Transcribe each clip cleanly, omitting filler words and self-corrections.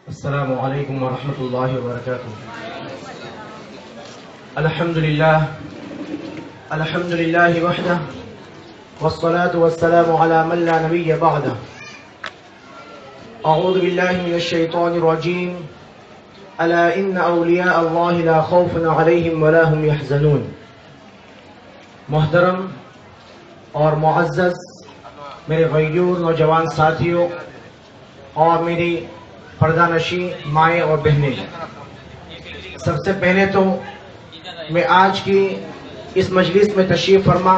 السلام علیکم ورحمۃ اللہ وبرکاتہ۔ الحمد للہ وحدہ والصلاة والسلام علی من لا نبی بعدہ۔ اعوذ باللہ من الشیطان الرجیم۔ الا ان اولیاء اللہ لا خوف علیہم ولا هم یحزنون۔ محترم اور معزز میرے غیور نوجوان ساتھیوں اور میری پردہ نشین مائیں اور بہنیں، سب سے پہلے تو میں آج کی اس مجلس میں تشریف فرما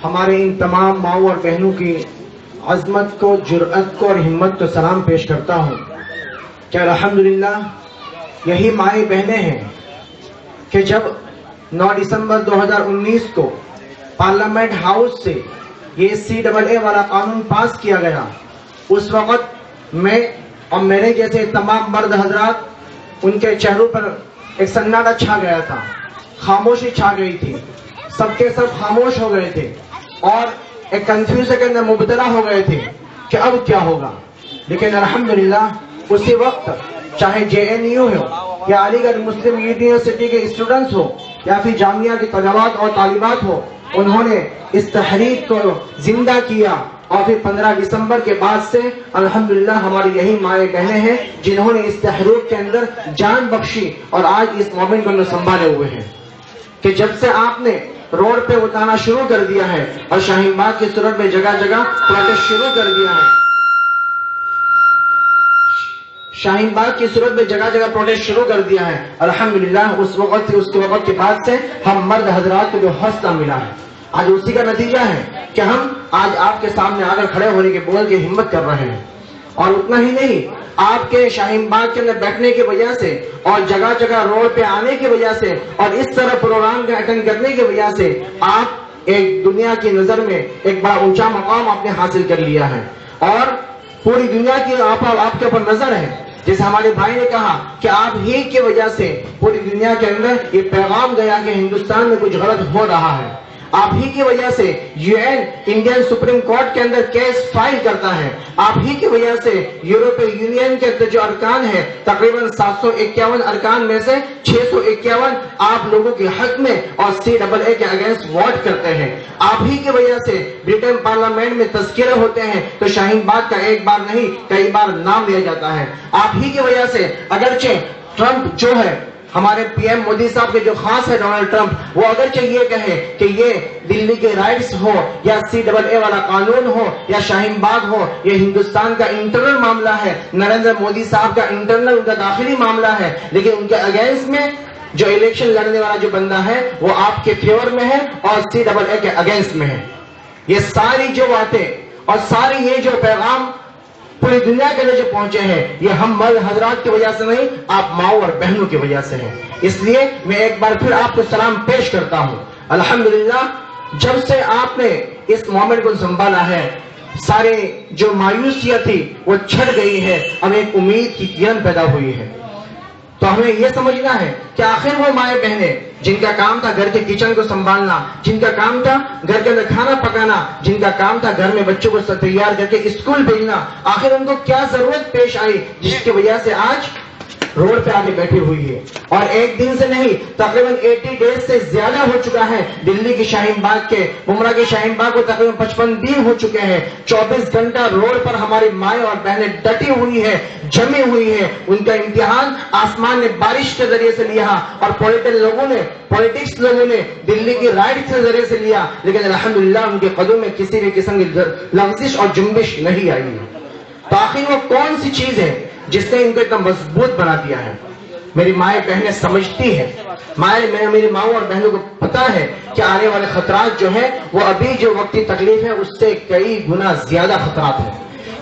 ہمارے ان تمام ماؤں اور بہنوں کی عظمت کو، جرأت کو اور ہمت کو سلام پیش کرتا ہوں کہ الحمدللہ یہی مائیں بہنیں ہیں کہ جب 9 دسمبر 2019 کو پارلیمنٹ ہاؤس سے یہ CAA والا قانون پاس کیا گیا، اس وقت میں اور میرے جیسے تمام مرد حضرات، ان کے چہروں پر ایک سناٹا چھا گیا تھا، خاموشی چھا گئی تھی، سب کے سب خاموش ہو گئے تھے اور ایک کنفیوژن کے اندر مبتلا ہو گئے تھے کہ اب کیا ہوگا۔ لیکن الحمدللہ اسی وقت چاہے JNU ہو یا علی گڑھ مسلم یونیورسٹی کے اسٹوڈنٹس ہو یا پھر جامعہ کے طلباء اور طالبات ہو، انہوں نے اس تحریک کو زندہ کیا اور پھر 15 دسمبر کے بعد سے الحمدللہ ہماری یہی مائیں بہنیں ہیں جنہوں نے اس تحریک کے اندر جان بخشی اور آج اس مومنٹ کو سنبھالے ہوئے ہیں کہ جب سے آپ نے روڈ پہ اتارنا شروع کر دیا ہے اور شاہین باغ کی صورت میں جگہ جگہ پروٹیسٹ شروع کر دیا ہے، شاہین باغ کی صورت میں جگہ جگہ پروٹیسٹ شروع کر دیا ہے، الحمدللہ اس وقت سے اس کے وقت کے بعد سے ہم مرد حضرات کو جو حوصلہ ملا ہے، آج اسی کا نتیجہ ہے کہ ہم آج آپ کے سامنے آ کر کھڑے ہونے کے بول کے ہمت کر رہے ہیں۔ اور اتنا ہی نہیں، آپ کے شاہین باغ کے اندر بیٹھنے کی وجہ سے اور جگہ جگہ روڈ پہ آنے کی وجہ سے اور اس طرح پروگرام کا اٹینڈ کرنے کی وجہ سے آپ ایک دنیا کی نظر میں ایک بڑا اونچا مقام آپ نے حاصل کر لیا ہے اور پوری دنیا کی آپ کے اوپر نظر ہے۔ جیسے ہمارے بھائی نے کہا کہ آپ ہی کی وجہ سے پوری دنیا کے اندر یہ پیغام گیا کہ ہندوستان میں کچھ غلط ہو رہا ہے، آپ ہی کی وجہ سے UN انڈین سپریم کورٹ کے اندر کیس فائل کرتا ہے، آپ ہی کی وجہ سے یورپی یونین کے جو ارکان ہیں تقریباً 751 ارکان میں سے 651 آپ لوگوں کے حق میں اور CAA کے اگینسٹ ووٹ کرتے ہیں، آپ ہی کی وجہ سے برٹن پارلیمنٹ میں تذکرے ہوتے ہیں تو شاہین باغ کا ایک بار نہیں کئی بار نام لیا جاتا ہے، آپ ہی کی وجہ سے اگرچہ ٹرمپ جو ہے ہمارے PM مودی صاحب کے جو خاص ہے ڈونلڈ ٹرمپ، وہ اگرچہ یہ کہے کہ یہ دلی کے رائٹس ہو یا CAA والا قانون ہو یا شاہین باغ ہو، یہ ہندوستان کا انٹرنل معاملہ ہے، نریندر مودی صاحب کا انٹرنل ان کا داخلی معاملہ ہے، لیکن ان کے اگینسٹ میں جو الیکشن لڑنے والا جو بندہ ہے وہ آپ کے فیور میں ہے اور CAA کے اگینسٹ میں ہے۔ یہ ساری جو باتیں اور ساری یہ جو پیغام پوری دنیا کے لیے جو پہنچے ہیں، یہ ہم مرد حضرات کی وجہ سے نہیں، آپ ماؤں اور بہنوں کی وجہ سے ہیں۔ اس لیے میں ایک بار پھر آپ کو سلام پیش کرتا ہوں۔ الحمدللہ جب سے آپ نے اس مومنٹ کو سنبھالا ہے، سارے جو مایوسیاں تھی وہ چھٹ گئی ہے، اب ایک امید کی کرن پیدا ہوئی ہے۔ تو ہمیں یہ سمجھنا ہے کہ آخر وہ مائیں بہنیں جن کا کام تھا گھر کے کچن کو سنبھالنا، جن کا کام تھا گھر کے اندر کھانا پکانا، جن کا کام تھا گھر میں بچوں کو تیار کر کے اسکول بھیجنا، آخر ان کو کیا ضرورت پیش آئی جس کی وجہ سے آج روڈ پہ آگے بیٹھی ہوئی ہے؟ اور ایک دن سے نہیں، تقریباً 80 ڈیز سے زیادہ ہو چکا ہے دلی کے شاہین باغ کے، بمرہ کے شاہین باغ کو تقریباً 55 دن ہو چکے ہیں، 24 گھنٹہ روڈ پر ہماری مائیں اور بہنیں ڈٹی ہوئی ہیں، جمی ہوئی ہیں، ان کا امتحان آسمان نے بارش کے ذریعے سے لیا اور پولیٹکس لوگوں نے دلی کی رائٹ کے ذریعے سے لیا، لیکن الحمدللہ ان کے قدم میں کسی بھی قسم کی لغزش اور جنبش نہیں آئی۔ تو آخر وہ کون سی چیز ہے جس نے ان کو اتنا مضبوط بنا دیا ہے؟ میری مائیں بہنیں سمجھتی ہیں، میری ماؤں اور بہنوں کو پتا ہے کہ آنے والے خطرات جو ہیں وہ ابھی جو وقتی تکلیف ہے اس سے کئی گنا زیادہ خطرات ہیں۔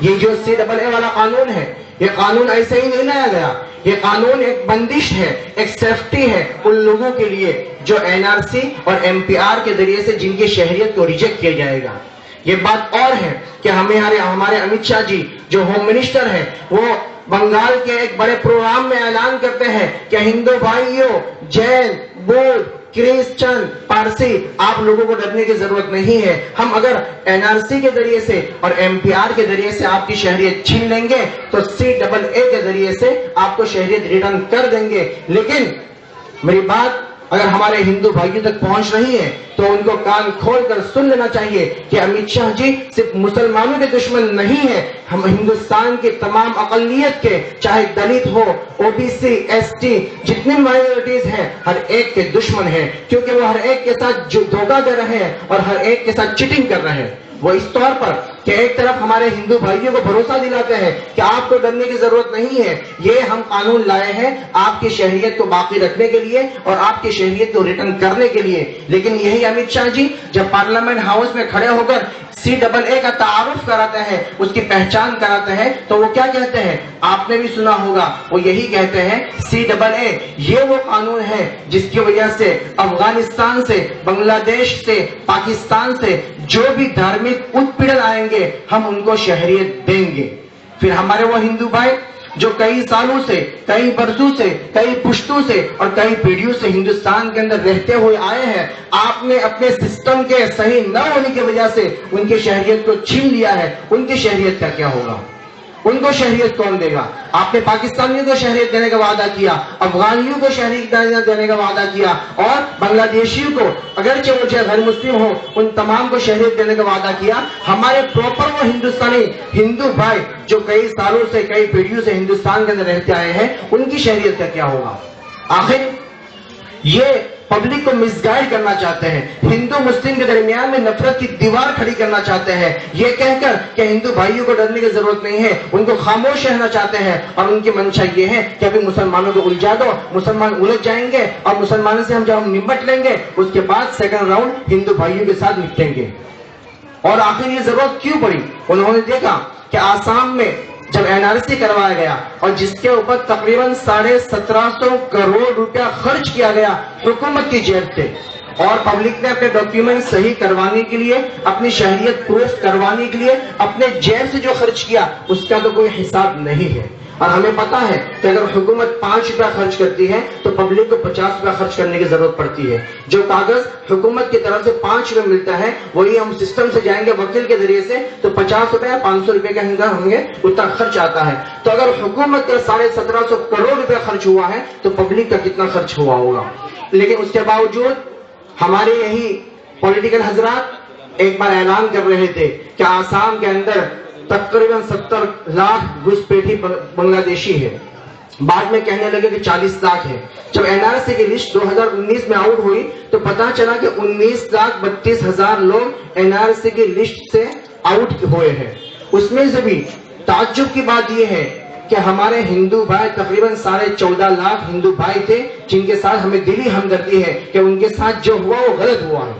یہ جو CAA والا قانون ہے، یہ قانون ایسے ہی نہیں لایا گیا، یہ قانون ایک بندش ہے، ایک سیفٹی ہے ان لوگوں کے لیے جو NRC اور MPR کے ذریعے سے جن کی شہریت کو ریجیکٹ کیا جائے گا۔ یہ بات اور ہے کہ ہمارے امت شاہ جی جو ہوم منسٹر ہیں، وہ بنگال کے ایک بڑے پروگرام میں اعلان کرتے ہیں کہ ہندو بھائیوں، جین، بودھ، کرسچن، پارسی، آپ لوگوں کو ڈرنے کی ضرورت نہیں ہے، ہم اگر NRC کے ذریعے سے اور MPR کے ذریعے سے آپ کی شہریت چھین لیں گے تو CAA کے ذریعے سے آپ کو شہریت ریٹرن کر دیں گے. لیکن میری بات اگر ہمارے ہندو بھائیوں تک پہنچ رہی ہے تو ان کو کان کھول کر سن لینا چاہیے کہ امت شاہ جی صرف مسلمانوں کے دشمن نہیں ہے, ہم ہندوستان کے تمام اقلیت کے, چاہے دلت ہو, O B C, S T, جتنی مائنورٹیز ہیں, ہر ایک کے دشمن ہیں, کیونکہ وہ ہر ایک کے ساتھ جو دھوکہ دے رہے ہیں اور ہر ایک کے ساتھ چیٹنگ کر رہے ہیں. وہ اس طور پر کہ ایک طرف ہمارے ہندو بھائیوں کو بھروسہ دلاتے ہیں کہ آپ کو ڈرنے کی ضرورت نہیں ہے, یہ ہم قانون لائے ہیں آپ کی شہریت کو باقی رکھنے کے لیے اور آپ کی شہریت کو ریٹرن کرنے کے لیے. لیکن یہی امت شاہ جی جب پارلیمنٹ ہاؤس میں کھڑے ہو کر CAA کا تعارف کراتے ہیں, اس کی پہچان کراتے ہیں, تو وہ کیا کہتے ہیں, آپ نے بھی سنا ہوگا, وہ یہی کہتے ہیں CAA یہ وہ قانون ہے جس کی وجہ سے افغانستان سے, بنگلہ دیش سے, پاکستان سے جو بھی دھارمک اتپیڑن آئیں گے ہم ان کو شہریت دیں گے. پھر ہمارے وہ ہندو بھائی جو کئی سالوں سے, کئی برسوں سے, کئی پشتوں سے اور کئی پیڑھیوں سے ہندوستان کے اندر رہتے ہوئے آئے ہیں, آپ نے اپنے سسٹم کے صحیح نہ ہونے کی وجہ سے ان کی شہریت کو چھین لیا ہے. ان کی شہریت کا کیا ہوگا, ان کو شہریت کون دے گا؟ آپ نے پاکستانیوں کو شہریت دینے کا وعدہ کیا, افغانیوں کو شہریت دینے کا وعدہ کیا, اور بنگلہ دیشیوں کو اگرچہ وہ غیر مسلم ہو ان تمام کو شہریت دینے کا وعدہ کیا. ہمارے پراپر وہ ہندوستانی ہندو بھائی جو کئی سالوں سے, کئی پیڑھیوں سے ہندوستان کے اندر رہتے آئے ہیں, ان کی شہریت کا کیا ہوگا؟ آخر یہ پبلک کو مس گائیڈ کرنا چاہتے ہیں, ہندو مسلم کے درمیان میں نفرت کی دیوار کھڑی کرنا چاہتے ہیں, یہ کہہ کر کہ ہندو بھائیوں کو ڈرنے کی ضرورت نہیں ہے, ان کو خاموش رہنا چاہتے ہیں. اور ان کی منشا یہ ہے کہ ابھی مسلمانوں کو الجھا دو, مسلمان الجھ جائیں گے اور مسلمانوں سے جب ہم نمٹ لیں گے اس کے بعد سیکنڈ راؤنڈ ہندو بھائیوں کے ساتھ نپٹیں گے. اور آخر یہ ضرورت کیوں پڑی؟ انہوں نے دیکھا کہ آسام میں جب NRC کروایا گیا اور جس کے اوپر تقریباً 1750 کروڑ روپیہ خرچ کیا گیا حکومت کی جیب سے, اور پبلک نے اپنے ڈاکیومنٹ صحیح کروانے کے لیے, اپنی شہریت پروف کروانے کے لیے اپنے جیب سے جو خرچ کیا اس کا تو کوئی حساب نہیں ہے. اور ہمیں پتا ہے کہ اگر حکومت 5 روپیہ خرچ کرتی ہے تو پبلک کو 50 روپیہ خرچ کرنے کی ضرورت پڑتی ہے. جو کاغذ حکومت کی طرف سے 5 روپے ملتا ہے وہی ہم سسٹم سے جائیں گے وکیل کے ذریعے سے تو 50 روپے 500 روپے کا ہوں گے اتنا خرچ آتا ہے. تو اگر حکومت کا 1750 کروڑ روپے خرچ ہوا ہے تو پبلک کا کتنا خرچ ہوا ہوگا؟ لیکن اس کے باوجود ہمارے یہی پولیٹیکل حضرات ایک بار اعلان کر رہے تھے کہ آسام کے اندر تقریباً 70 لاکھ گھسپیٹھی بنگلہ دیشی ہے, بعد میں کہنے لگے کہ 40 لاکھ ہے. جب NRC کی لسٹ 2019 میں آؤٹ ہوئی تو پتا چلا کہ 19,32,000 لوگ NRC کی لسٹ سے آؤٹ ہوئے ہیں. اس میں سے بھی تعجب کی بات یہ ہے کہ ہمارے ہندو بھائی تقریباً 14.5 لاکھ ہندو بھائی تھے جن کے ساتھ ہمیں دلی ہمدردی ہے کہ ان کے ساتھ جو ہوا وہ غلط ہوا ہے.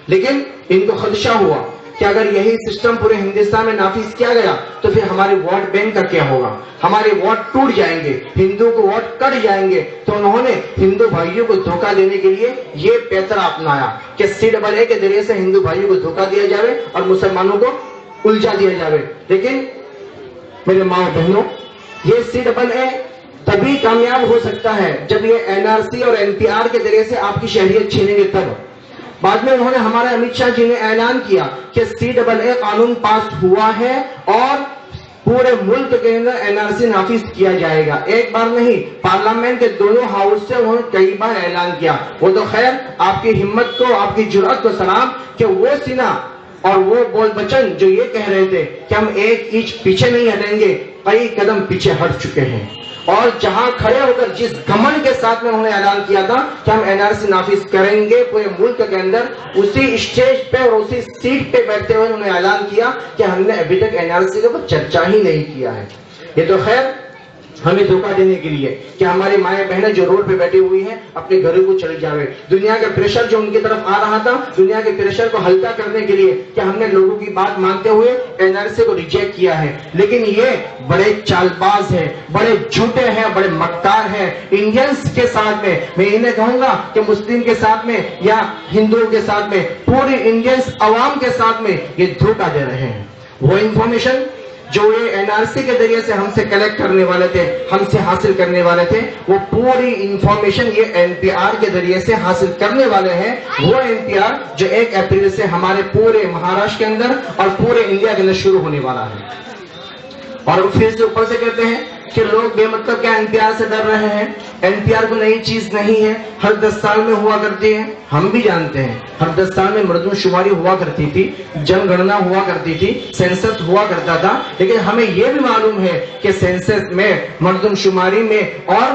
لیکن ان کو خدشہ ہوا کہ اگر یہی سسٹم پورے ہندوستان میں نافذ کیا گیا تو پھر ہمارے ووٹ بینک کا کیا ہوگا, ہمارے ووٹ ٹوٹ جائیں گے, ہندو کو ووٹ کٹ جائیں گے. تو انہوں نے ہندو بھائیوں کو دھوکہ دینے کے لیے یہ پیترا اپنایا کہ CAA کے ذریعے سے ہندو بھائیوں کو دھوکہ دیا جائے اور مسلمانوں کو الجھا دیا جائے. لیکن میرے ماں بہنوں, یہ CAA تبھی کامیاب ہو سکتا ہے جب یہ NRC اور NPR کے ذریعے سے آپ کی شہریت چھینیں گے تب. بعد میں انہوں نے ہمارے امت شاہ جی نے اعلان کیا کہ CAA قانون پاس ہوا ہے اور پورے ملک کے اندر NRC نافذ کیا جائے گا. ایک بار نہیں, پارلیمنٹ کے دونوں ہاؤس سے انہوں نے کئی بار اعلان کیا. وہ تو خیر آپ کی ہمت کو, آپ کی جرأت کو سلام کہ وہ سینہ اور وہ بول بچن جو یہ کہہ رہے تھے کہ ہم ایک انچ پیچھے نہیں ہٹیں گے, کئی قدم پیچھے ہٹ چکے ہیں. اور جہاں کھڑے ہو کر جس گھمنڈ کے ساتھ میں انہوں نے اعلان کیا تھا کہ ہم NRC نافذ کریں گے پورے ملک کے اندر, اسی اسٹیج پہ اور اسی سیٹ پہ بیٹھتے ہوئے انہوں نے اعلان کیا کہ ہم نے ابھی تک NRC کے اوپر چرچا ہی نہیں کیا ہے. یہ تو خیر ہمیں دھوکہ دینے کے لیے کہ ہماری مائیں بہنیں جو روڈ پہ بیٹھی ہوئی ہیں اپنے گھروں کو چلی جاوے. دنیا کا پریشر جو ان کی طرف آ رہا تھا, دنیا کے پریشر کو ہلکا کرنے کے لیے کہ ہم نے لوگوں کی بات مانتے ہوئے NRC کو ریجیکٹ کیا ہے. لیکن یہ بڑے چال باز ہیں, بڑے جھوٹے ہیں, بڑے مکار ہیں. انڈینس کے ساتھ میں انہیں کہوں گا کہ مسلم کے ساتھ میں یا ہندوؤں کے ساتھ میں, پوری انڈینس عوام کے ساتھ میں یہ دھوکہ دے رہے ہیں. وہ انفارمیشن جو یہ NRC کے ذریعے سے ہم سے کلیکٹ کرنے والے تھے, ہم سے حاصل کرنے والے تھے, وہ پوری انفارمیشن یہ NPR کے ذریعے سے حاصل کرنے والے ہیں. وہ NPR جو 1 اپریل سے ہمارے پورے مہاراشٹر کے اندر اور پورے انڈیا کے اندر شروع ہونے والا ہے. اور پھر سے اوپر سے کہتے ہیں کہ لوگ بے مطلب کیا NPR سے ڈر رہے ہیں. NPR کو نئی چیز نہیں ہے, ہر 10 سال میں ہوا کرتی ہے. ہم بھی جانتے ہیں ہر 10 سال میں مردم شماری ہوا کرتی تھی, جن گننا ہوا کرتی تھی, سینسس ہوا کرتا تھا. لیکن ہمیں یہ بھی معلوم ہے کہ سینسس میں, مردم شماری میں اور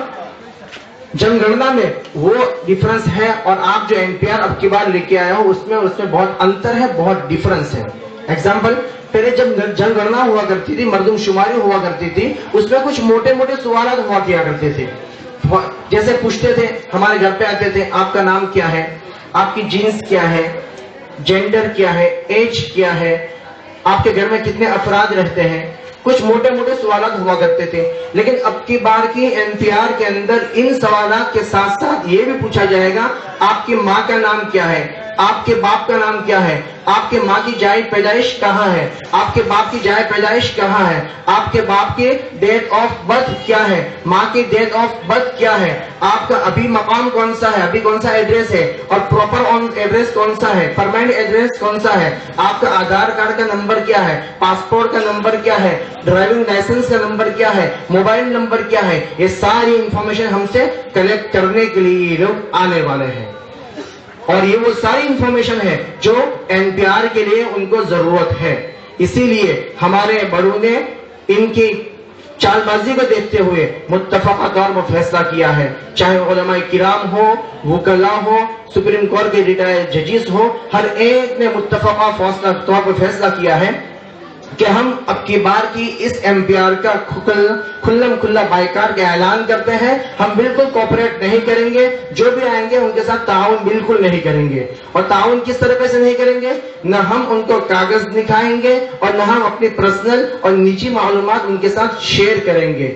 جن گننا میں وہ ڈیفرنس ہے, اور آپ جو NPR اب کی بار لے کے آئے ہو اس میں بہت انتر ہے, بہت ڈیفرنس ہے. ایگزامپل, پہلے جب جن گننا ہوا کرتی تھی, مردم شماری ہوا کرتی تھی, اس میں کچھ موٹے موٹے سوالات ہوا کیا کرتے تھے. جیسے پوچھتے تھے, ہمارے گھر پہ آتے تھے, آپ کا نام کیا ہے, آپ کی جینس کیا ہے, جینڈر کیا ہے, ایج کیا ہے, آپ کے گھر میں کتنے افراد رہتے ہیں. کچھ موٹے موٹے سوالات ہوا کرتے تھے. لیکن اب کی بار کی NPR کے اندر ان سوالات کے ساتھ ساتھ یہ بھی پوچھا جائے گا, آپ کی ماں کا نام کیا ہے, آپ کے باپ کا نام کیا ہے, آپ کے ماں کی جائے پیدائش کہاں ہے, آپ کے باپ کی جائے پیدائش کہاں ہے, آپ کے باپ کی ڈیٹ آف برتھ کیا ہے, ماں کی ڈیٹ آف برتھ کیا ہے, آپ کا ابھی مقام کون سا ہے, ابھی کون سا ایڈریس ہے, اور پراپر ایڈریس کون سا ہے, پرماننٹ ایڈریس کون سا ہے, آپ کا آدھار کارڈ کا نمبر کیا ہے, پاسپورٹ کا نمبر کیا ہے, ڈرائیونگ لائسنس کا نمبر کیا ہے, موبائل نمبر کیا ہے. یہ ساری انفارمیشن ہم سے کلیکٹ کرنے کے لیے لوگ آنے والے ہیں, اور یہ وہ ساری انفارمیشن ہے جو NPR کے لیے ان کو ضرورت ہے. اسی لیے ہمارے بڑوں نے ان کی چال بازی کو دیکھتے ہوئے متفقہ طور پر فیصلہ کیا ہے, چاہے علماء کرام ہو, وکلا ہو, سپریم کورٹ کے ریٹائرڈ ججز ہو, ہر ایک نے متفقہ طور پر فیصلہ کیا ہے کہ ہم اب کی بار کی اس NPR کا کھلم کھلا بائیکاٹ کا اعلان کرتے ہیں. ہم بالکل کوپریٹ نہیں کریں گے, جو بھی آئیں گے ان کے ساتھ تعاون بالکل نہیں کریں گے. اور تعاون کس طریقے سے نہیں کریں گے, نہ ہم ان کو کاغذ دکھائیں گے اور نہ ہم اپنی پرسنل اور نجی معلومات ان کے ساتھ شیئر کریں گے,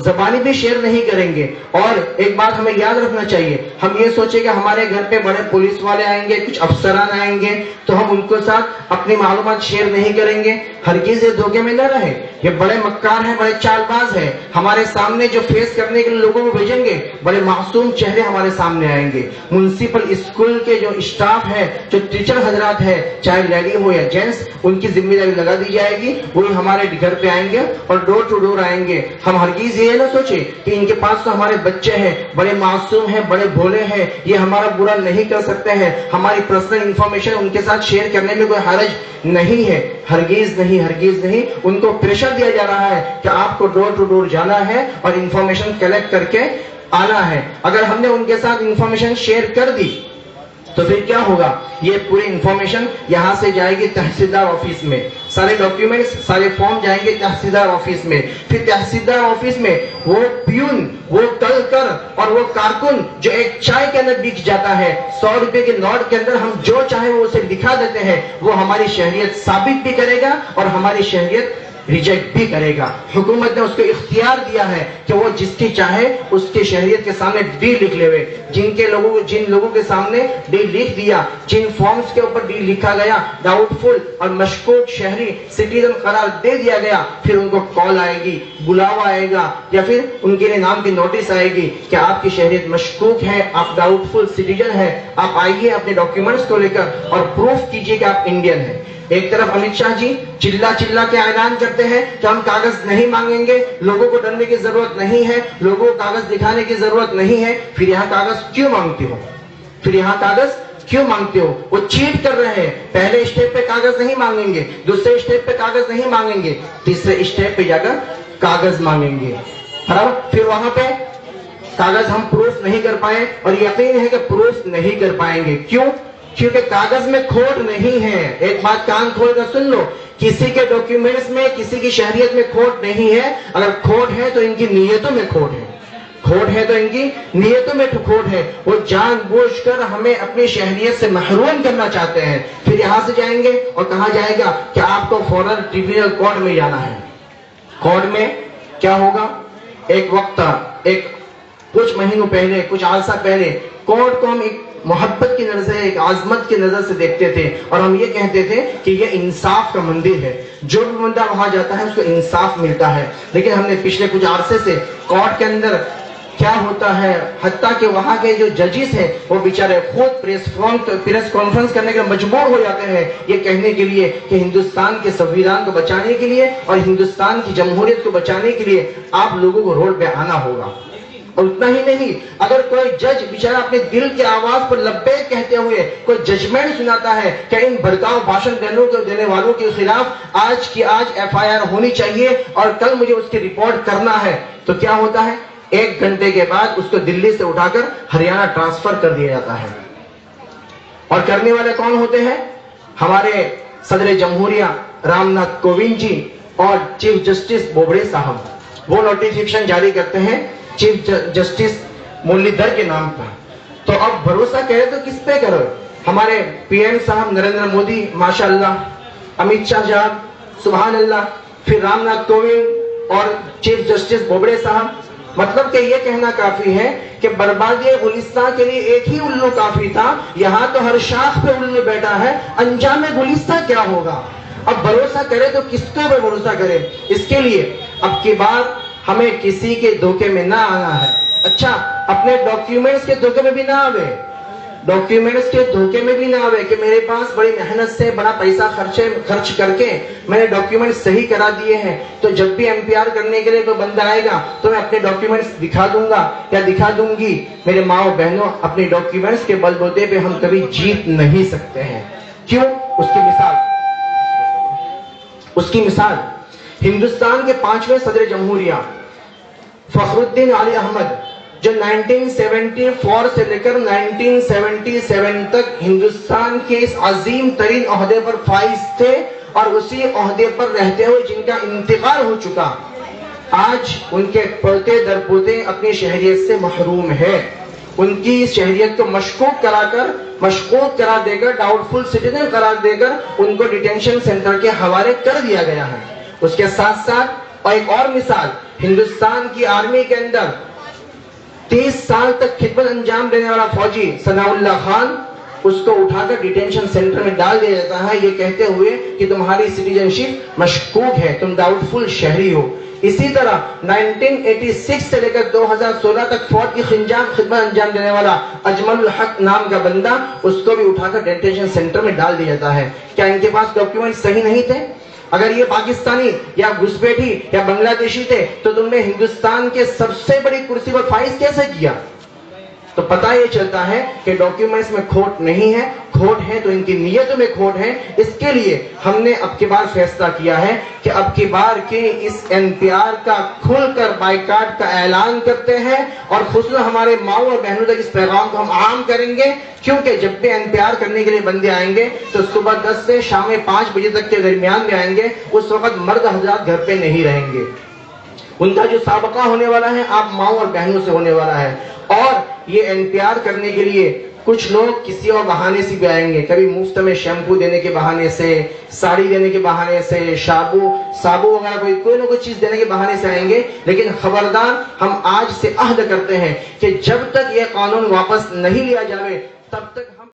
زبانی بھی شیئر نہیں کریں گے. اور ایک بات ہمیں یاد رکھنا چاہیے, ہم یہ سوچیں کہ ہمارے گھر پہ بڑے پولیس والے آئیں گے, کچھ افسران آئیں گے تو ہم ان کے ساتھ اپنی معلومات شیئر نہیں کریں گے. ہرگز یہ دھوکے میں نہ رہے, یہ بڑے مکار ہیں, بڑے چال باز ہیں. ہمارے سامنے جو فیس کرنے کے لیے لوگوں کو بھیجیں گے, بڑے معصوم چہرے ہمارے سامنے آئیں گے. میونسپل اسکول کے جو اسٹاف ہے, جو ٹیچر حضرات ہے, چاہے لیڈی ہو یا جینٹس, ان کی ذمہ داری لگا دی جائے گی. وہی ہمارے گھر پہ آئیں گے اور ڈور ٹو ڈور آئیں گے. ہم ہرگز یہ نہ سوچے کہ ان کے پاس تو ہمارے بچے ہیں, بڑے معصوم ہیں, بڑے بھولے ہیں, یہ ہمارا برا نہیں کر سکتے ہیں, ہماری پرسنل انفارمیشن ان کے ساتھ شیئر کرنے میں کوئی حرج نہیں ہے. ہرگز نہیں, ہرگز نہیں. ان کو پریشر دیا جا رہا ہے کہ آپ کو ڈور ٹو ڈور جانا ہے اور انفارمیشن کلیکٹ کر کے آنا ہے. اگر ہم نے ان کے ساتھ انفارمیشن شیئر کر دی تو پھر کیا ہوگا, یہ پوری انفارمیشن یہاں سے جائے گی تحصیلدار آفس میں, سارے ڈاکیومنٹس, سارے فارم جائیں گے تحصیلدار آفس میں. پھر تحصیلدار آفس میں وہ پیون, وہ کلکر اور وہ کارکن جو ایک چائے کے اندر بک جاتا ہے, 100 روپے کے نوٹ کے اندر ہم جو چاہے وہ اسے دکھا دیتے ہیں, وہ ہماری شہریت ثابت بھی کرے گا اور ہماری شہریت ریجیکٹ بھی کرے گا. حکومت نے اس کو اختیار دیا ہے کہ وہ جس کی چاہے اس کے شہریت کے سامنے ڈی لکھ لے. جن لوگوں کے سامنے ڈی لکھ دیا, جن فارمز کے اوپر ڈی لکھا گیا, ڈاؤٹ فل اور مشکوک شہری سٹیزن قرار دے دیا گیا, پھر ان کو کال آئے گی, بلاوا آئے گا, یا پھر ان کے نام کی نوٹس آئے گی کہ آپ کی شہریت مشکوک ہے, آپ ڈاؤٹ فل سٹیزن ہے, آپ آئیے اپنے ڈاکیومنٹس کو لے کر اور پروف کیجئے کہ آپ انڈین ہیں. ایک طرف امت شاہ جی چلا کے اعلان کرتے ہیں کہ ہم کاغذ نہیں مانگیں گے, لوگوں کو ڈرنے کی ضرورت نہیں ہے, لوگوں کو کاغذ دکھانے کی ضرورت نہیں ہے. پھر یہاں کاغذ کیوں مانگتے ہو, پھر یہاں کاغذ کیوں مانگتے ہو؟ وہ چیٹ کر رہے ہیں. پہلے اسٹیپ پہ کاغذ نہیں مانگیں گے, دوسرے اسٹیپ پہ کاغذ نہیں مانگیں گے, تیسرے اسٹیپ پہ جا کر کاغذ مانگیں گے. پھر وہاں پہ کاغذ ہم پروف نہیں کر پائے, اور یقین ہے کہ پروف نہیں کر پائیں گے. کیوں؟ کیونکہ کاغذ میں کھوٹ نہیں ہے. ایک بات کان کھول کر سن لو, کسی کے ڈاکیومنٹس میں, کسی کی شہریت میں کھوٹ نہیں ہے. اگر کھوٹ ہے تو ان کی نیتوں میں کھوٹ ہے, کھوٹ ہے تو ان کی نیتوں میں کھوٹ ہے. وہ جان بوجھ کر ہمیں اپنی شہریت سے محروم کرنا چاہتے ہیں. پھر یہاں سے جائیں گے اور کہا جائے گا کہ آپ کو فوراً ٹریبیونل کورٹ میں جانا ہے. کورٹ میں کیا ہوگا؟ ایک وقت تھا, کچھ مہینوں پہلے, کچھ عرصہ پہلے, کورٹ کو ہم ایک محبت کی نظر سے, ایک عظمت کی نظر سے دیکھتے تھے, اور ہم یہ کہتے تھے کہ یہ انصاف کا مندر ہے, جو بھی بندہ وہاں جاتا ہے اس کو انصاف ملتا ہے. لیکن ہم نے پچھلے کچھ عرصے سے کورٹ کے اندر کیا ہوتا ہے، حتیٰ کہ وہاں کے جو ججز ہیں وہ بیچارے خود پریس کانفرنس کرنے کے لیے مجبور ہو جاتے ہیں یہ کہنے کے لیے کہ ہندوستان کے سنویدھان کو بچانے کے لیے اور ہندوستان کی جمہوریت کو بچانے کے لیے آپ لوگوں کو روڈ پہ آنا ہوگا۔ اور اتنا ہی نہیں، اگر کوئی جج بیچارہ اپنے دل کی آواز پر لبیک کہتے ہوئے کوئی ججمنٹ سناتا ہے کہ ان بھڑکاؤ بھاشن دینے والوں کے خلاف آج کی آج FIR ہونی چاہیے اور کل مجھے اس کی رپورٹ کرنا ہے، تو کیا ہوتا ہے؟ 1 گھنٹے کے بعد اس کو دلی سے اٹھا کر ہریانہ ٹرانسفر کر دیا جاتا ہے۔ اور کرنے والے کون ہوتے ہیں؟ ہمارے صدر جمہوریہ رام ناتھ کووند جی اور چیف جسٹس بوبڑے صاحب، وہ نوٹیفیکیشن جاری کرتے ہیں چیف جسٹس مرلی دھر کے نام پر۔ تو اب بھروسہ کرے تو کس پہ کرو؟ ہمارے PM صاحب نریندر مودی ماشاءاللہ، امت شاہ صاحب سبحان اللہ، پھر رام ناتھ کووند اور چیف جسٹس بوبڑے صاحب۔ مطلب کہ یہ کہنا کافی ہے کہ بربادی گلستان کے لیے ایک ہی الو کافی تھا، یہاں تو ہر شاخ پہ الو بیٹھا ہے، انجام گلستان کیا ہوگا؟ اب بھروسہ کرے تو کس پہ بھروسہ کرے؟ اس کے لیے اب کی بار ہمیں کسی کے دھوکے میں نہ آنا ہے۔ اچھا، اپنے ڈاکیومنٹس کے دھوکے میں بھی نہ آوے، ڈاکیومنٹس کے دھوکے میں بھی نہ آوے کہ میرے پاس بڑی محنت سے بڑا پیسہ خرچ کر کے میں نے ڈاکیومنٹس صحیح کرا دیے ہیں، تو جب بھی MPR کرنے کے لیے کوئی بندہ آئے گا تو میں اپنے ڈاکیومنٹس دکھا دوں گا یا دکھا دوں گی۔ میرے ماں و بہنوں، اپنے ڈاکیومنٹس کے بلبوتے پہ ہم کبھی جیت نہیں سکتے ہیں۔ کیوں؟ اس کی مثال ہندوستان کے 5ویں صدر جمہوریہ فخر الدین علی احمد، جو 1974 سے لے کر 1977 تک ہندوستان کے اس عظیم ترین عہدے پر فائز تھے اور اسی عہدے پر رہتے ہوئے جن کا انتقال ہو چکا، آج ان کے پوتے در پوتے اپنی شہریت سے محروم ہے۔ ان کی شہریت کو مشکوک کرا دے کر ڈاؤٹ فل سٹیزن قرار دے کر ان کو ڈیٹینشن سینٹر کے حوالے کر دیا گیا ہے۔ اس کے ساتھ ساتھ اور ایک اور مثال، ہندوستان کی آرمی کے اندر 30 سال تک خدمت انجام دینے والا فوجی ثناء اللہ خان، اس کو اٹھا کر ڈیٹینشن سینٹر میں ڈال دیا جاتا ہے یہ کہتے ہوئے کہ تمہاری سٹیزن شپ مشکوک ہے، تم ڈاؤٹ فل شہری ہو۔ اسی طرح 1986 سے لے کر 2016 تک فوج کی خدمت انجام دینے والا اجمل الحق نام کا بندہ، اس کو بھی اٹھا کر ڈیٹینشن سینٹر میں ڈال دیا جاتا ہے۔ کیا ان کے پاس ڈاکیومنٹ صحیح نہیں تھے؟ اگر یہ پاکستانی یا گھسپیٹھی یا بنگلہ دیشی تھے تو تم نے ہندوستان کے سب سے بڑی کرسی پر فائز کیسے کیا؟ تو پتہ یہ چلتا ہے کہ ڈاکیومنٹس میں کھوٹ نہیں ہے، کھوٹ ہے تو ان کی نیتوں میں کھوٹ ہے۔ اس کے لیے ہم نے اب کی بار فیصلہ کیا ہے کہ اب کی بار کے اس NPR کا کھل کر بائیکاٹ کا اعلان کرتے ہیں اور خصوصاً ہمارے ماؤں اور بہنوں تک اس پیغام کو ہم عام کریں گے، کیونکہ جب بھی NPR کرنے کے لیے بندے آئیں گے تو صبح 10 سے شام 5 بجے تک کے درمیان میں آئیں گے، اس وقت مرد حضرات گھر پہ نہیں رہیں گے۔ ان کا جو سابقہ ہونے والا ہے آپ ماؤں اور بہنوں سے ہونے والا ہے، اور یہ NPR کرنے کے لیے کچھ لوگ کسی اور بہانے سے بھی آئیں گے، کبھی مفت میں شیمپو دینے کے بہانے سے، ساڑی دینے کے بہانے سے، صابو وغیرہ کوئی نہ کوئی چیز دینے کے بہانے سے آئیں گے، لیکن خبردار ہم آج سے عہد کرتے ہیں کہ جب تک یہ قانون واپس نہیں لیا جائے تب تک ہم